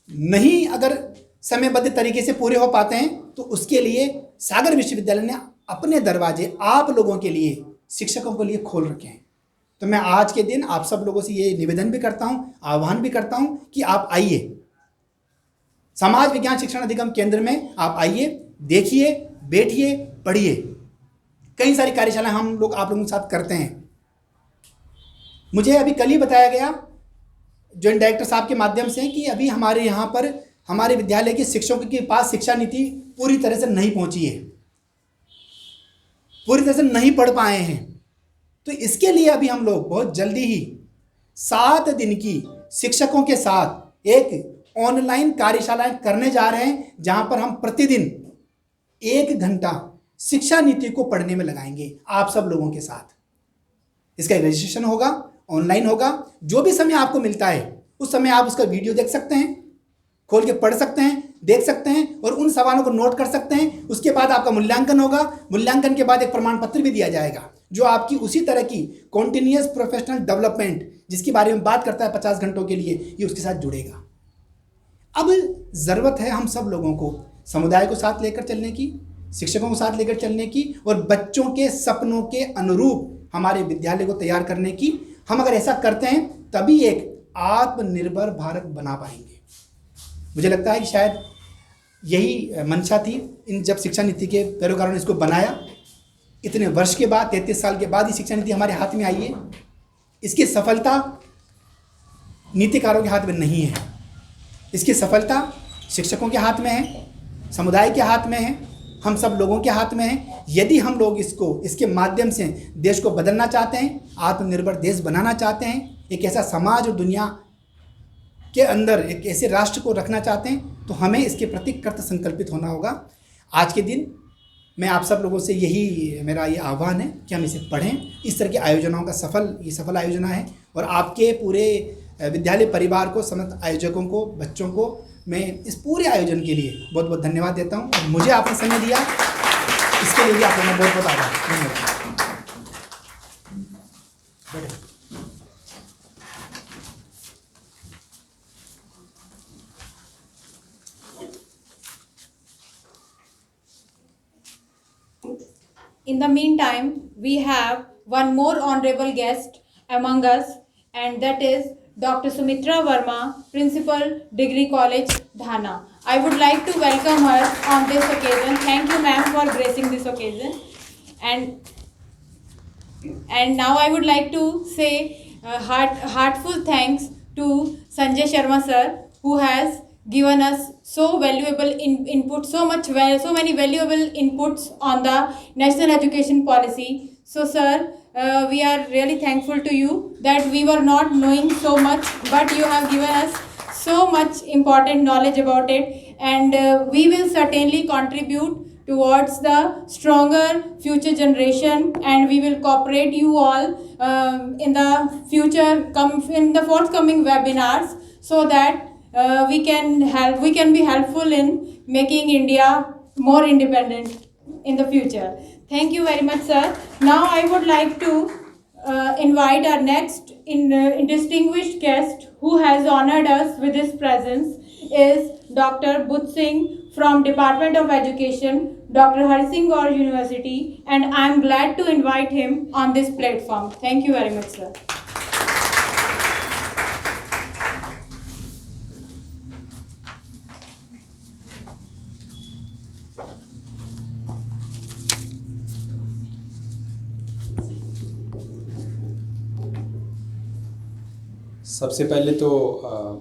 नहीं अगर समयबद्ध तरीके से पूरे हो पाते हैं तो उसके लिए सागर विश्वविद्यालय ने अपने दरवाजे आप लोगों के लिए, शिक्षकों के लिए खोल रखे हैं। तो मैं आज के दिन आप सब लोगों से ये निवेदन भी करता हूँ, आह्वान भी करता हूँ कि आप आइए, समाज विज्ञान शिक्षण अधिगम केंद्र में आप आइए, देखिए, बैठिए, पढ़िए। कई सारी कार्यशालाएं हम लोग आप लोगों के साथ करते हैं। मुझे अभी कल ही बताया गया जॉइंट डायरेक्टर साहब के माध्यम से कि अभी हमारे यहाँ पर हमारे विद्यालय के शिक्षकों के पास शिक्षा नीति पूरी तरह से नहीं पहुँची है, पूरी तरह से नहीं पढ़ पाए हैं। तो इसके लिए अभी हम लोग बहुत जल्दी ही 7 दिन की शिक्षकों के साथ एक ऑनलाइन कार्यशालाएं करने जा रहे हैं, जहां पर हम प्रतिदिन 1 घंटा शिक्षा नीति को पढ़ने में लगाएंगे आप सब लोगों के साथ। इसका रजिस्ट्रेशन होगा, ऑनलाइन होगा। जो भी समय आपको मिलता है उस समय आप उसका वीडियो देख सकते हैं, खोल के पढ़ सकते हैं, देख सकते हैं और उन सवालों को नोट कर सकते हैं। उसके बाद आपका मूल्यांकन होगा। मूल्यांकन के बाद एक प्रमाण पत्र भी दिया जाएगा जो आपकी उसी तरह की कॉन्टिन्यूअस प्रोफेशनल डेवलपमेंट जिसके बारे में बात करता है 50 घंटों के लिए, ये उसके साथ जुड़ेगा। अब ज़रूरत है हम सब लोगों को समुदाय को साथ लेकर चलने की, शिक्षकों को साथ लेकर चलने की और बच्चों के सपनों के अनुरूप हमारे विद्यालय को तैयार करने की। हम अगर ऐसा करते हैं तभी एक आत्मनिर्भर भारत बना पाएंगे। मुझे लगता है कि शायद यही मंशा थी इन जब शिक्षा नीति के पैरोकारों ने इसको बनाया। इतने वर्ष के बाद, 33 साल के बाद ही शिक्षा नीति हमारे हाथ में आई है। इसकी सफलता नीतिकारों के हाथ में नहीं है, इसकी सफलता शिक्षकों के हाथ में है, समुदाय के हाथ में है, हम सब लोगों के हाथ में है। यदि हम लोग इसके माध्यम से देश को बदलना चाहते हैं, आत्मनिर्भर देश बनाना चाहते हैं, एक ऐसा समाज और दुनिया के अंदर एक ऐसे राष्ट्र को रखना चाहते हैं, तो हमें इसके प्रति कृत संकल्पित होना होगा। आज के दिन मैं आप सब लोगों से यही मेरा ये आह्वान है कि हम इसे पढ़ें। इस तरह के आयोजनों का सफल आयोजना है और आपके पूरे विद्यालय परिवार को, समस्त आयोजकों को, बच्चों को मैं इस पूरे आयोजन के लिए बहुत बहुत धन्यवाद देता हूँ। और मुझे आपने समय दिया इसके लिए भी आप लोगों का बहुत बहुत आभार। धन्यवाद। In the meantime, we have one more honorable guest among us, and that is Dr. Sumitra Verma, Principal, Degree College, Dhana. I would like to welcome her on this occasion. Thank you, ma'am, for gracing this occasion. And now I would like to say heartful thanks to Sanjay Sharma sir, who has given us so valuable input, so many valuable inputs on the national education policy. So sir, we are really thankful to you that we were not knowing so much, but you have given us so much important knowledge about it, and we will certainly contribute towards the stronger future generation, and we will cooperate you all in the forthcoming webinars, so that we can be helpful in making India more independent in the future. Thank you very much, sir. Now I would like to invite our next distinguished guest who has honored us with his presence is Dr. Buddh Singh from Department of Education, Dr. Hari Singh Gaur University, and I am glad to invite him on this platform. Thank you very much, sir. सबसे पहले तो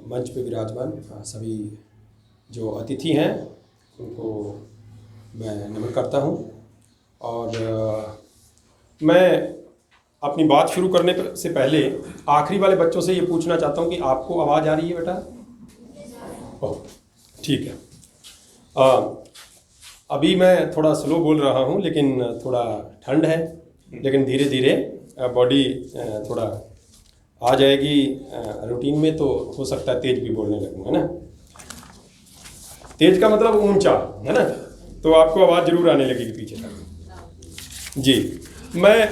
मंच पे विराजमान सभी जो अतिथि हैं उनको मैं नमन करता हूं और मैं अपनी बात शुरू करने से पहले आखिरी वाले बच्चों से ये पूछना चाहता हूं कि आपको आवाज़ आ रही है बेटा? ओह ठीक है। अभी मैं थोड़ा स्लो बोल रहा हूं, लेकिन थोड़ा ठंड है, लेकिन धीरे धीरे बॉडी थोड़ा आ जाएगी रूटीन में, तो हो सकता है तेज भी बोलने लगूँ, है ना। तेज का मतलब ऊंचा, है ना, तो आपको आवाज़ जरूर आने लगेगी पीछे तक। जी, मैं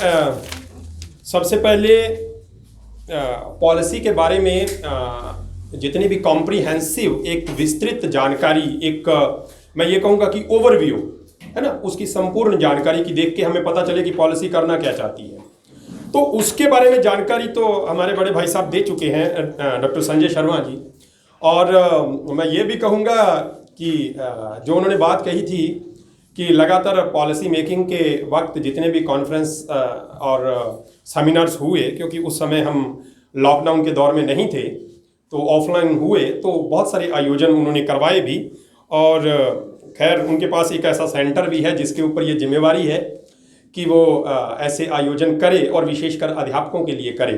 सबसे पहले पॉलिसी के बारे में जितनी भी कॉम्प्रिहेंसिव एक विस्तृत जानकारी, एक मैं ये कहूँगा कि ओवरव्यू, है ना, उसकी संपूर्ण जानकारी की देख के हमें पता चले कि पॉलिसी करना क्या चाहती है। तो उसके बारे में जानकारी तो हमारे बड़े भाई साहब दे चुके हैं, डॉक्टर संजय शर्मा जी। और मैं ये भी कहूँगा कि जो उन्होंने बात कही थी कि लगातार पॉलिसी मेकिंग के वक्त जितने भी कॉन्फ्रेंस और सेमिनार्स हुए, क्योंकि उस समय हम लॉकडाउन के दौर में नहीं थे, तो ऑफलाइन हुए, तो बहुत सारे आयोजन उन्होंने करवाए भी। और खैर उनके पास एक ऐसा सेंटर भी है जिसके ऊपर ये जिम्मेवारी है कि वो ऐसे आयोजन करे और विशेषकर अध्यापकों के लिए करे,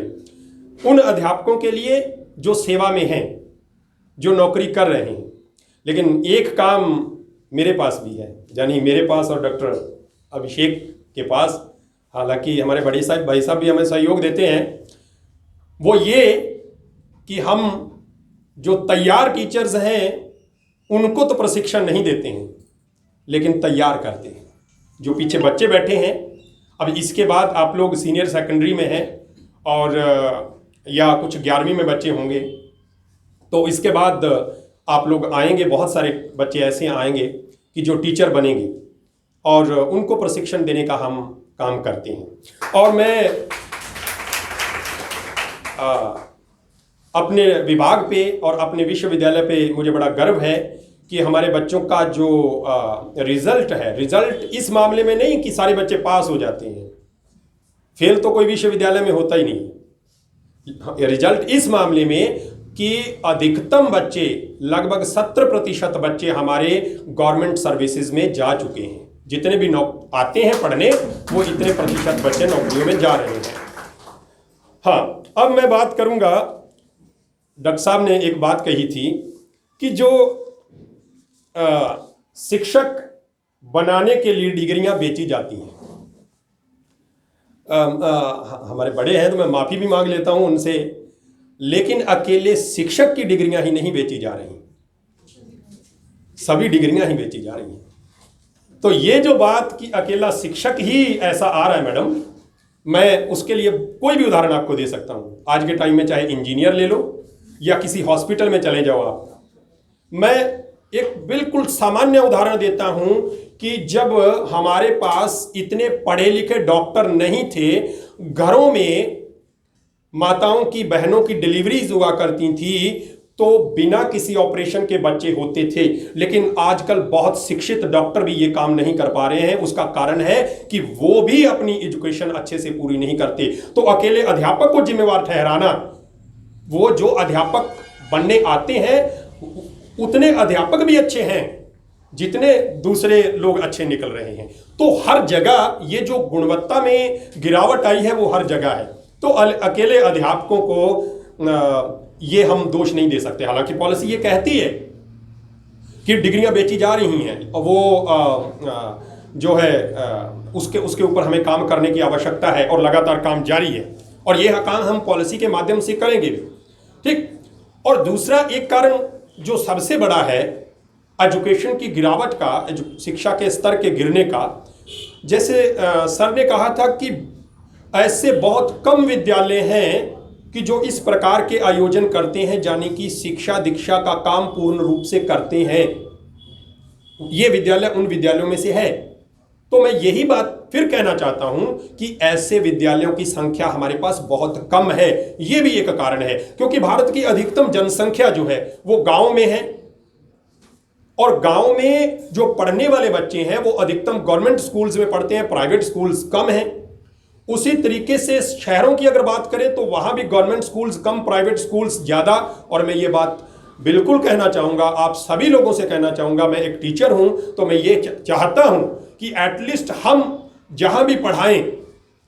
उन अध्यापकों के लिए जो सेवा में हैं, जो नौकरी कर रहे हैं। लेकिन एक काम मेरे पास भी है, यानी मेरे पास और डॉक्टर अभिषेक के पास, हालांकि हमारे बड़े साहब भाई साहब भी हमें सहयोग देते हैं, वो ये कि हम जो तैयार टीचर्स हैं उनको तो प्रशिक्षण नहीं देते हैं, लेकिन तैयार करते हैं। जो पीछे बच्चे बैठे हैं, अब इसके बाद आप लोग सीनियर सेकेंडरी में हैं और या कुछ 11वीं में बच्चे होंगे, तो इसके बाद आप लोग आएंगे, बहुत सारे बच्चे ऐसे आएंगे कि जो टीचर बनेंगे और उनको प्रशिक्षण देने का हम काम करते हैं। और मैं अपने विभाग पे और अपने विश्वविद्यालय पे मुझे बड़ा गर्व है कि हमारे बच्चों का जो रिजल्ट है, रिजल्ट इस मामले में नहीं कि सारे बच्चे पास हो जाते हैं, फेल तो कोई विश्वविद्यालय में होता ही नहीं। रिजल्ट इस मामले में कि अधिकतम बच्चे, लगभग 70% बच्चे हमारे गवर्नमेंट सर्विसेज में जा चुके हैं। जितने भी आते हैं पढ़ने, वो इतने प्रतिशत बच्चे नौकरियों में जा रहे हैं। हाँ, अब मैं बात करूंगा, डॉक्टर साहब ने एक बात कही थी कि जो शिक्षक बनाने के लिए डिग्रियां बेची जाती हैं। हमारे बड़े हैं तो मैं माफ़ी भी मांग लेता हूं उनसे, लेकिन अकेले शिक्षक की डिग्रियां ही नहीं बेची जा रही, सभी डिग्रियां ही बेची जा रही हैं। तो ये जो बात कि अकेला शिक्षक ही ऐसा आ रहा है मैडम, मैं उसके लिए कोई भी उदाहरण आपको दे सकता हूं। आज के टाइम में चाहे इंजीनियर ले लो या किसी हॉस्पिटल में चले जाओ आप, मैं एक बिल्कुल सामान्य उदाहरण देता हूं कि जब हमारे पास इतने पढ़े लिखे डॉक्टर नहीं थे, घरों में माताओं की, बहनों की डिलीवरीज हुआ करती थी, तो बिना किसी ऑपरेशन के बच्चे होते थे। लेकिन आजकल बहुत शिक्षित डॉक्टर भी ये काम नहीं कर पा रहे हैं। उसका कारण है कि वो भी अपनी एजुकेशन अच्छे से पूरी नहीं करते। तो अकेले अध्यापक को जिम्मेवार ठहराना, वो जो अध्यापक बनने आते हैं उतने अध्यापक भी अच्छे हैं जितने दूसरे लोग अच्छे निकल रहे हैं। तो हर जगह ये जो गुणवत्ता में गिरावट आई है वो हर जगह है। तो अकेले अध्यापकों को ये हम दोष नहीं दे सकते। हालांकि पॉलिसी ये कहती है कि डिग्रियां बेची जा रही हैं और वो जो है उसके ऊपर हमें काम करने की आवश्यकता है और लगातार काम जारी है, और ये काम हम पॉलिसी के माध्यम से करेंगे भी, ठीक। और दूसरा एक कारण जो सबसे बड़ा है एजुकेशन की गिरावट का, शिक्षा के स्तर के गिरने का, जैसे सर ने कहा था कि ऐसे बहुत कम विद्यालय हैं कि जो इस प्रकार के आयोजन करते हैं, यानी कि शिक्षा दीक्षा का काम पूर्ण रूप से करते हैं। ये विद्यालय उन विद्यालयों में से है। तो मैं यही बात फिर कहना चाहता हूं कि ऐसे विद्यालयों की संख्या हमारे पास बहुत कम है। ये भी एक कारण है, क्योंकि भारत की अधिकतम जनसंख्या जो है वो गांव में है, और गांव में जो पढ़ने वाले बच्चे हैं वो अधिकतम गवर्नमेंट स्कूल्स में पढ़ते हैं, प्राइवेट स्कूल्स कम हैं। उसी तरीके से शहरों की अगर बात करें तो वहां भी गवर्नमेंट स्कूल्स कम, प्राइवेट स्कूल्स ज्यादा। और मैं ये बात बिल्कुल कहना चाहूंगा, आप सभी लोगों से कहना चाहूंगा, मैं एक टीचर हूं तो मैं ये चाहता हूं कि एटलीस्ट हम जहां भी पढ़ाएं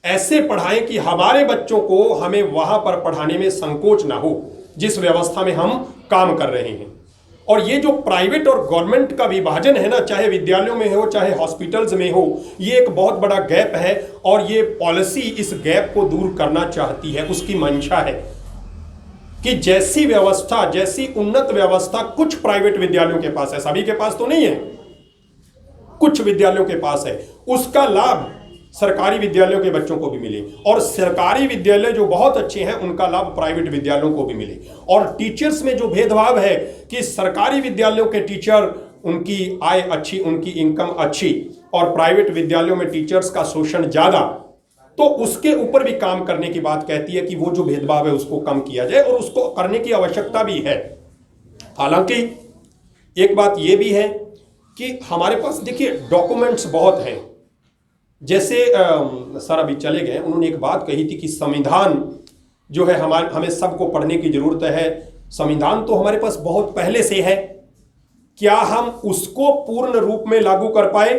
ऐसे पढ़ाएं कि हमारे बच्चों को हमें वहां पर पढ़ाने में संकोच ना हो, जिस व्यवस्था में हम काम कर रहे हैं। और ये जो प्राइवेट और गवर्नमेंट का विभाजन है ना, चाहे विद्यालयों में हो चाहे हॉस्पिटल्स में हो, ये एक बहुत बड़ा गैप है, और ये पॉलिसी इस गैप को दूर करना चाहती है। उसकी मंशा है कि जैसी व्यवस्था, जैसी उन्नत व्यवस्था कुछ प्राइवेट विद्यालयों के पास है, सभी के पास तो नहीं है, कुछ विद्यालयों के पास है, उसका लाभ सरकारी विद्यालयों के बच्चों को भी मिले, और सरकारी विद्यालय जो बहुत अच्छे हैं उनका लाभ प्राइवेट विद्यालयों को भी मिले। और टीचर्स में जो भेदभाव है कि सरकारी विद्यालयों के टीचर, उनकी आय अच्छी, उनकी इनकम अच्छी, और प्राइवेट विद्यालयों में टीचर्स का शोषण ज्यादा, तो उसके ऊपर भी काम करने की बात कहती है कि वो जो भेदभाव है उसको कम किया जाए, और उसको करने की आवश्यकता भी है। हालांकि एक बात ये भी है कि हमारे पास देखिए डॉक्यूमेंट्स बहुत हैं। जैसे सर अभी चले गए, उन्होंने एक बात कही थी कि संविधान जो है हमें सबको पढ़ने की जरूरत है। संविधान तो हमारे पास बहुत पहले से है, क्या हम उसको पूर्ण रूप में लागू कर पाए,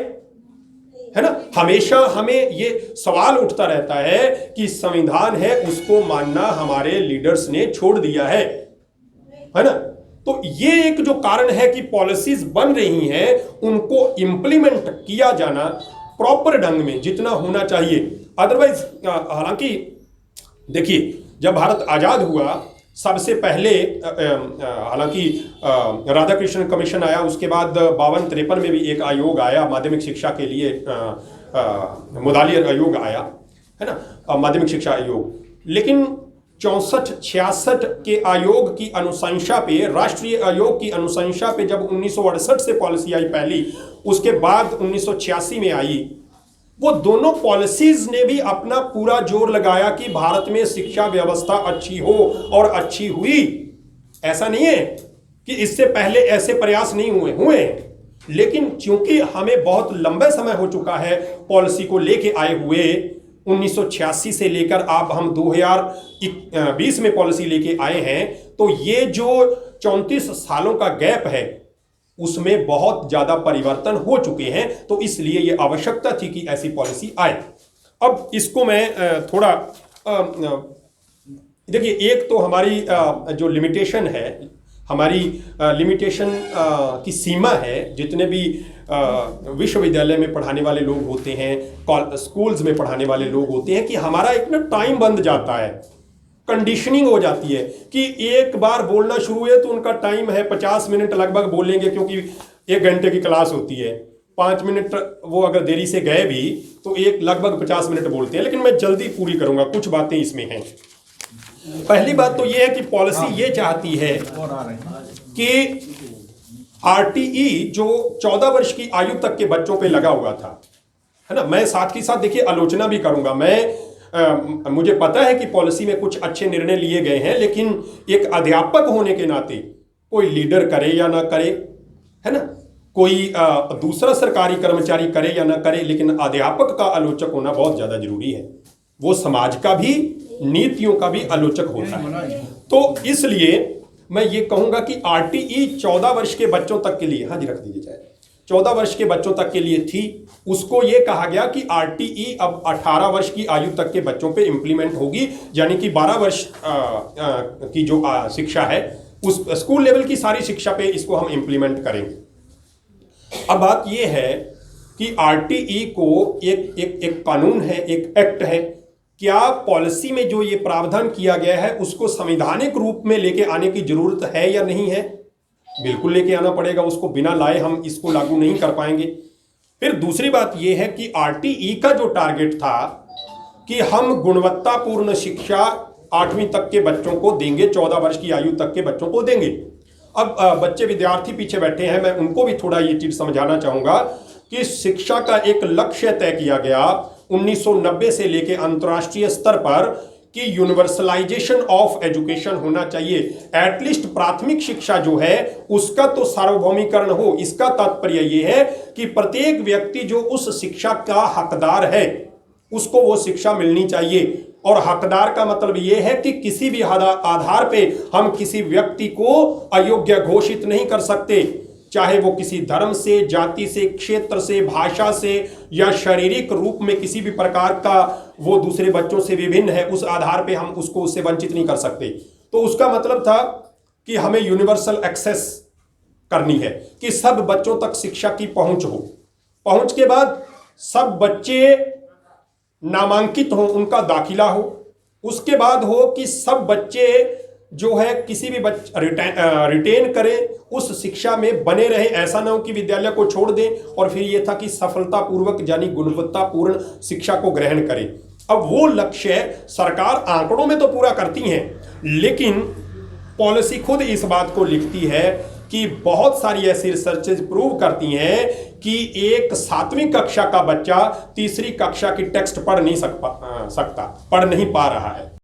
है ना? हमेशा हमें ये सवाल उठता रहता है कि संविधान है उसको मानना हमारे लीडर्स ने छोड़ दिया है ना? तो ये एक जो कारण है कि पॉलिसीज बन रही हैं उनको इम्प्लीमेंट किया जाना प्रॉपर ढंग में जितना होना चाहिए। अदरवाइज हालांकि देखिए, जब भारत आज़ाद हुआ सबसे पहले हालांकि राधाकृष्णन कमीशन आया, उसके बाद 52-53 में भी एक आयोग आया माध्यमिक शिक्षा के लिए, मुदालियर आयोग आया, है ना, माध्यमिक शिक्षा आयोग। लेकिन 64-66 के आयोग की अनुशंसा पे, राष्ट्रीय आयोग की अनुशंसा पे जब 1968 से पॉलिसी आई पहली, उसके बाद 1986 में आई, वो दोनों पॉलिसीज ने भी अपना पूरा जोर लगाया कि भारत में शिक्षा व्यवस्था अच्छी हो, और अच्छी हुई। ऐसा नहीं है कि इससे पहले ऐसे प्रयास नहीं हुए, लेकिन चूंकि हमें बहुत लंबे समय हो चुका है पॉलिसी को लेके आए हुए, 1986 से लेकर अब हम 2020 में पॉलिसी लेके आए हैं, तो ये जो 34 सालों का गैप है उसमें बहुत ज्यादा परिवर्तन हो चुके हैं। तो इसलिए ये आवश्यकता थी कि ऐसी पॉलिसी आए। अब इसको मैं थोड़ा देखिए, एक तो हमारी जो लिमिटेशन है, हमारी लिमिटेशन की सीमा है, जितने भी विश्वविद्यालय में पढ़ाने वाले लोग होते हैं, स्कूल्स में पढ़ाने वाले लोग होते हैं, कि हमारा एक ना टाइम बंध जाता है, कंडीशनिंग हो जाती है कि एक बार बोलना शुरू हुए तो उनका टाइम है 50 मिनट लगभग बोलेंगे, क्योंकि 1 घंटे की क्लास होती है। 5 मिनट वो अगर देरी से गए भी तो एक लगभग 50 मिनट बोलते हैं। लेकिन मैं जल्दी पूरी करूंगा, कुछ बातें इसमें हैं। पहली बात तो ये है कि पॉलिसी ये चाहती है कि आरटीई जो 14 वर्ष की आयु तक के बच्चों पे लगा हुआ था, है ना, मैं साथ ही साथ देखिए आलोचना भी करूंगा। मुझे पता है कि पॉलिसी में कुछ अच्छे निर्णय लिए गए हैं, लेकिन एक अध्यापक होने के नाते कोई लीडर करे या ना करे, है ना, कोई दूसरा सरकारी कर्मचारी करे या ना करे, लेकिन अध्यापक का आलोचक होना बहुत ज्यादा जरूरी है। वो समाज का भी, नीतियों का भी आलोचक होता है। तो इसलिए मैं ये कहूंगा कि आरटीई 14 वर्ष के बच्चों तक के लिए, हाँ जी रख दीजिए चाहे, 14 वर्ष के बच्चों तक के लिए थी। उसको ये कहा गया कि आरटीई अब 18 वर्ष की आयु तक के बच्चों पे इंप्लीमेंट होगी, यानी कि 12 वर्ष की जो शिक्षा है उस स्कूल लेवल की सारी शिक्षा पे इसको हम इंप्लीमेंट करेंगे। अब बात ये है कि आरटीई को एक कानून है, एक एक्ट है, क्या पॉलिसी में जो ये प्रावधान किया गया है उसको संवैधानिक रूप में लेके आने की जरूरत है या नहीं है? बिल्कुल लेके आना पड़ेगा, उसको बिना लाए हम इसको लागू नहीं कर पाएंगे। फिर दूसरी बात यह है कि आरटीई का जो टारगेट था कि हम गुणवत्तापूर्ण शिक्षा 8वीं तक के बच्चों को देंगे, 14 वर्ष की आयु तक के बच्चों को देंगे। अब बच्चे विद्यार्थी पीछे बैठे हैं, मैं उनको भी थोड़ा ये चीज समझाना चाहूंगा कि शिक्षा का एक लक्ष्य तय किया गया 1990 से लेके अंतर्राष्ट्रीय स्तर पर कि यूनिवर्सलाइजेशन ऑफ एजुकेशन होना चाहिए। एटलीस्ट प्राथमिक शिक्षा जो है उसका तो सार्वभौमिकरण हो। इसका तात्पर्य यह है कि प्रत्येक व्यक्ति जो उस शिक्षा का हकदार है उसको वो शिक्षा मिलनी चाहिए। और हकदार का मतलब यह है कि किसी भी आधार पे हम किसी व्यक्ति को अयोग्य घोषित नहीं कर सकते, चाहे वो किसी धर्म से, जाति से, क्षेत्र से, भाषा से या शारीरिक रूप में किसी भी प्रकार का वो दूसरे बच्चों से विभिन्न है, उस आधार पे हम उसको उससे वंचित नहीं कर सकते। तो उसका मतलब था कि हमें यूनिवर्सल एक्सेस करनी है कि सब बच्चों तक शिक्षा की पहुंच हो। पहुंच के बाद सब बच्चे नामांकित हो, उनका दाखिला हो। उसके बाद हो कि सब बच्चे जो है किसी भी रिटेन करें, उस शिक्षा में बने रहे। ऐसा ना हो कि विद्यालय को छोड़ दें। और फिर यह था कि सफलतापूर्वक यानी गुणवत्तापूर्ण शिक्षा को ग्रहण करें। अब वो लक्ष्य सरकार आंकड़ों में तो पूरा करती है, लेकिन पॉलिसी खुद इस बात को लिखती है कि बहुत सारी ऐसी रिसर्चेज प्रूव करती हैं कि एक 7वीं कक्षा का बच्चा 3री कक्षा की टेक्स्ट पढ़ नहीं पा रहा है।